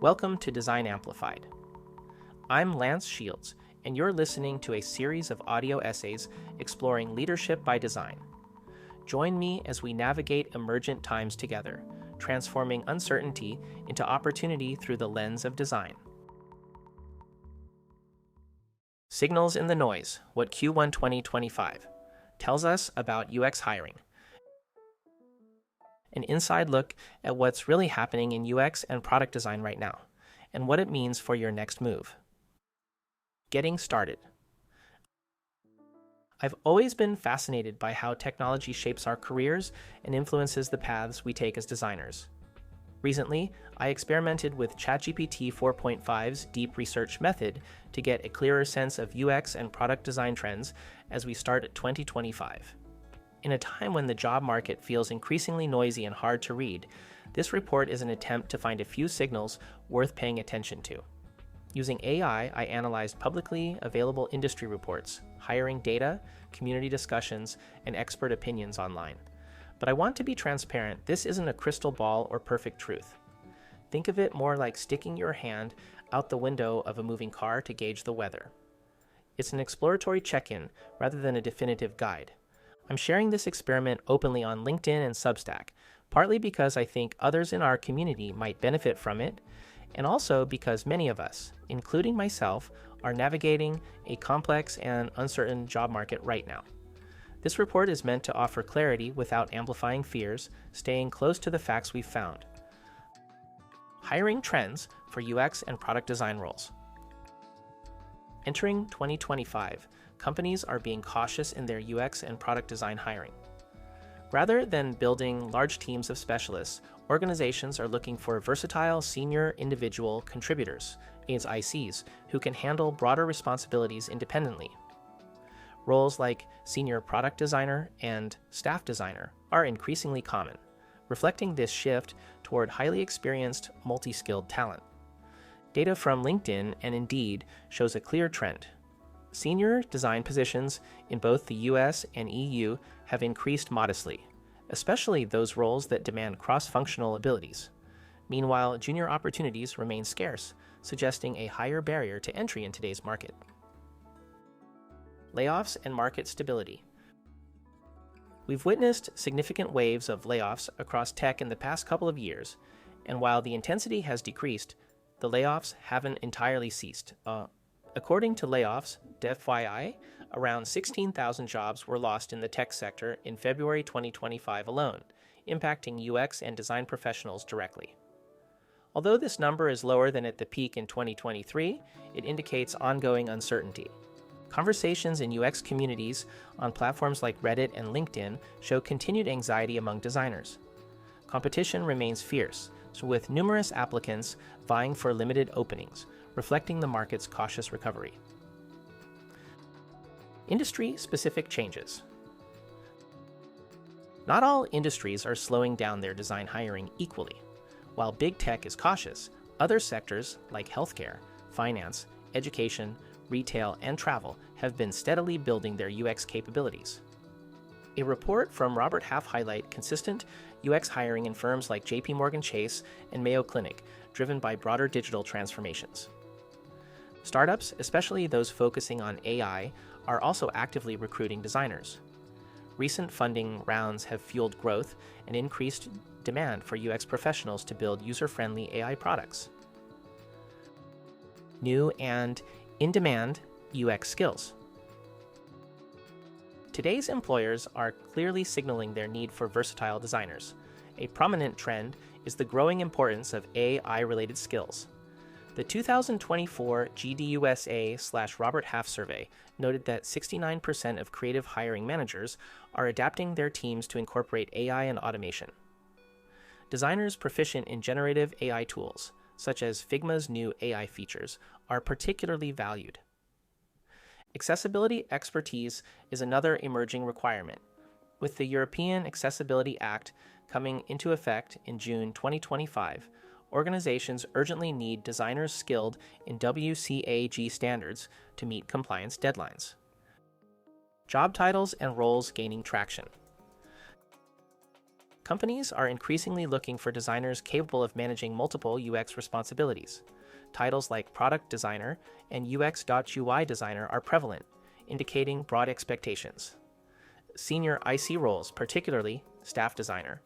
Welcome to Design Amplified. I'm Lance Shields, and you're listening to a series of audio essays exploring leadership by design. Join me as we navigate emergent times together, transforming uncertainty into opportunity through the lens of design. Signals in the Noise, what Q1 2025 tells us about UX hiring. An inside look at what's really happening in UX and product design right now, and what it means for your next move. Getting started. I've always been fascinated by how technology shapes our careers and influences the paths we take as designers. Recently, I experimented with ChatGPT 4.5's deep research method to get a clearer sense of UX and product design trends as we start 2025. In a time when the job market feels increasingly noisy and hard to read, this report is an attempt to find a few signals worth paying attention to. Using AI, I analyzed publicly available industry reports, hiring data, community discussions, and expert opinions online. But I want to be transparent, this isn't a crystal ball or perfect truth. Think of it more like sticking your hand out the window of a moving car to gauge the weather. It's an exploratory check-in rather than a definitive guide. I'm sharing this experiment openly on LinkedIn and Substack, partly because I think others in our community might benefit from it, and also because many of us, including myself, are navigating a complex and uncertain job market right now. This report is meant to offer clarity without amplifying fears, staying close to the facts we've found. Hiring trends for UX and product design roles. Entering 2025, companies are being cautious in their UX and product design hiring. Rather than building large teams of specialists, organizations are looking for versatile senior individual contributors, as ICs, who can handle broader responsibilities independently. Roles like senior product designer and staff designer are increasingly common, reflecting this shift toward highly experienced, multi-skilled talent. Data from LinkedIn and Indeed shows a clear trend. Senior design positions in both the US and EU have increased modestly, especially those roles that demand cross-functional abilities. Meanwhile, junior opportunities remain scarce, suggesting a higher barrier to entry in today's market. Layoffs and market stability. We've witnessed significant waves of layoffs across tech in the past couple of years, and while the intensity has decreased, the layoffs haven't entirely ceased. According to Layoffs, FYI, around 16,000 jobs were lost in the tech sector in February 2025 alone, impacting UX and design professionals directly. Although this number is lower than at the peak in 2023, it indicates ongoing uncertainty. Conversations in UX communities on platforms like Reddit and LinkedIn show continued anxiety among designers. Competition remains fierce, with numerous applicants vying for limited openings, reflecting the market's cautious recovery. Industry-specific changes. Not all industries are slowing down their design hiring equally. While big tech is cautious, other sectors like healthcare, finance, education, retail, and travel have been steadily building their UX capabilities. A report from Robert Half highlights consistent UX hiring in firms like JPMorgan Chase and Mayo Clinic, driven by broader digital transformations. Startups, especially those focusing on AI, are also actively recruiting designers. Recent funding rounds have fueled growth and increased demand for UX professionals to build user-friendly AI products. New and in-demand UX skills. Today's employers are clearly signaling their need for versatile designers. A prominent trend is the growing importance of AI-related skills. The 2024 GDUSA/Robert Half survey noted that 69% of creative hiring managers are adapting their teams to incorporate AI and automation. Designers proficient in generative AI tools, such as Figma's new AI features, are particularly valued. Accessibility expertise is another emerging requirement. With the European Accessibility Act coming into effect in June 2025, organizations urgently need designers skilled in WCAG standards to meet compliance deadlines. Job titles and roles gaining traction. Companies are increasingly looking for designers capable of managing multiple UX responsibilities. Titles like product designer and UX.UI designer are prevalent, indicating broad expectations. Senior IC roles, particularly staff designer,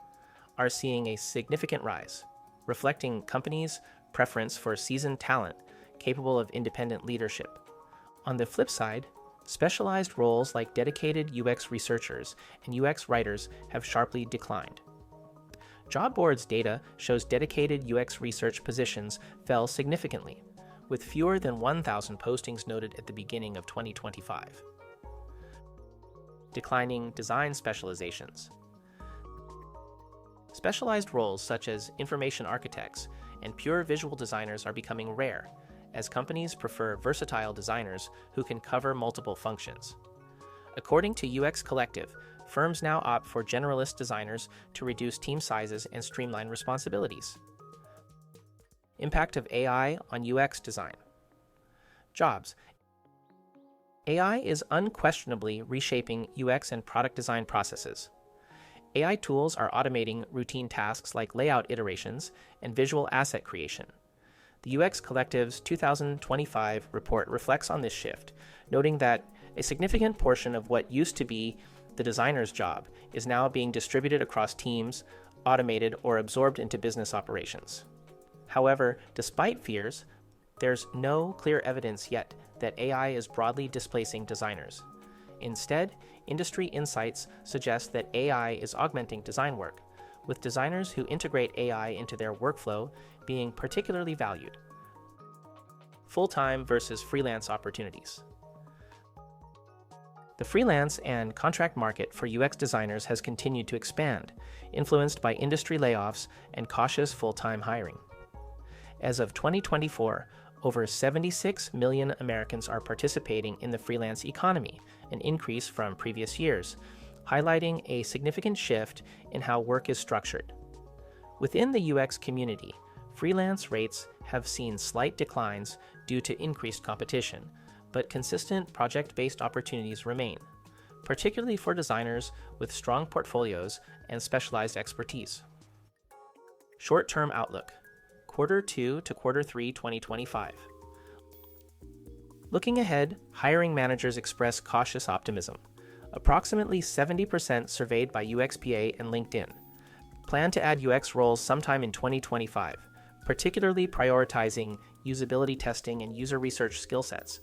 are seeing a significant rise, reflecting companies' preference for seasoned talent capable of independent leadership. On the flip side, specialized roles like dedicated UX researchers and UX writers have sharply declined. Job boards data shows dedicated UX research positions fell significantly, with fewer than 1,000 postings noted at the beginning of 2025. Declining design specializations. Specialized roles such as information architects and pure visual designers are becoming rare, as companies prefer versatile designers who can cover multiple functions. According to UX Collective, firms now opt for generalist designers to reduce team sizes and streamline responsibilities. Impact of AI on UX design. Jobs. AI is unquestionably reshaping UX and product design processes. AI tools are automating routine tasks like layout iterations and visual asset creation. The UX Collective's 2025 report reflects on this shift, noting that a significant portion of what used to be the designer's job is now being distributed across teams, automated, or absorbed into business operations. However, despite fears, there's no clear evidence yet that AI is broadly displacing designers. Instead, industry insights suggest that AI is augmenting design work, with designers who integrate AI into their workflow being particularly valued. Full-time versus freelance opportunities. The freelance and contract market for UX designers has continued to expand, influenced by industry layoffs and cautious full-time hiring. As of 2024, over 76 million Americans are participating in the freelance economy, an increase from previous years, highlighting a significant shift in how work is structured. Within the UX community, freelance rates have seen slight declines due to increased competition, but consistent project-based opportunities remain, particularly for designers with strong portfolios and specialized expertise. Short-term outlook. Quarter 2 to Quarter 3 2025. Looking ahead, hiring managers express cautious optimism. Approximately 70% surveyed by UXPA and LinkedIn plan to add UX roles sometime in 2025, particularly prioritizing usability testing and user research skill sets,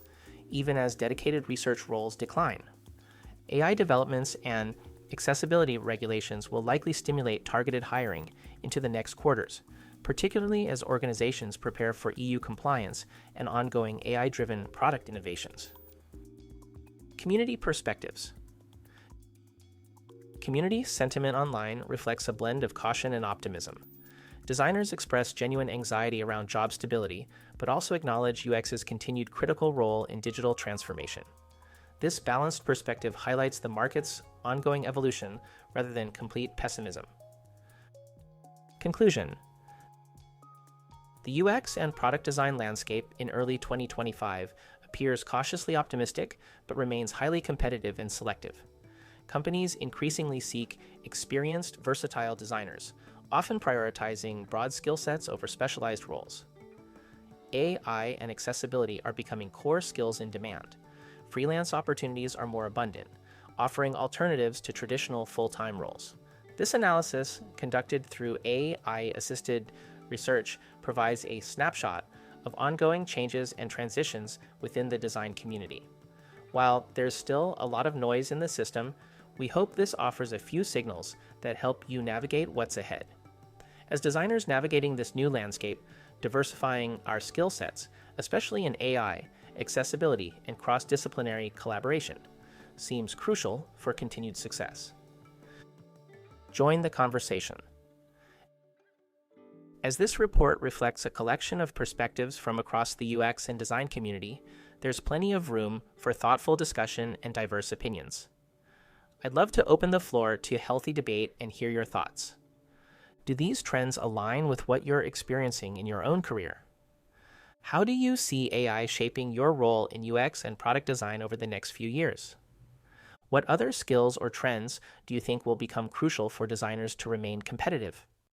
even as dedicated research roles decline. AI developments and accessibility regulations will likely stimulate targeted hiring into the next quarters, particularly as organizations prepare for EU compliance and ongoing AI-driven product innovations. Community perspectives. Community sentiment online reflects a blend of caution and optimism. Designers express genuine anxiety around job stability, but also acknowledge UX's continued critical role in digital transformation. This balanced perspective highlights the market's ongoing evolution rather than complete pessimism. Conclusion. The UX and product design landscape in early 2025 appears cautiously optimistic, but remains highly competitive and selective. Companies increasingly seek experienced, versatile designers, often prioritizing broad skill sets over specialized roles. AI and accessibility are becoming core skills in demand. Freelance opportunities are more abundant, offering alternatives to traditional full-time roles. This analysis, conducted through AI-assisted research, provides a snapshot of ongoing changes and transitions within the design community. While there's still a lot of noise in the system, we hope this offers a few signals that help you navigate what's ahead. As designers navigating this new landscape, diversifying our skill sets, especially in AI, accessibility, and cross-disciplinary collaboration, seems crucial for continued success. Join the conversation. As this report reflects a collection of perspectives from across the UX and design community, there's plenty of room for thoughtful discussion and diverse opinions. I'd love to open the floor to healthy debate and hear your thoughts. Do these trends align with what you're experiencing in your own career? How do you see AI shaping your role in UX and product design over the next few years? What other skills or trends do you think will become crucial for designers to remain competitive?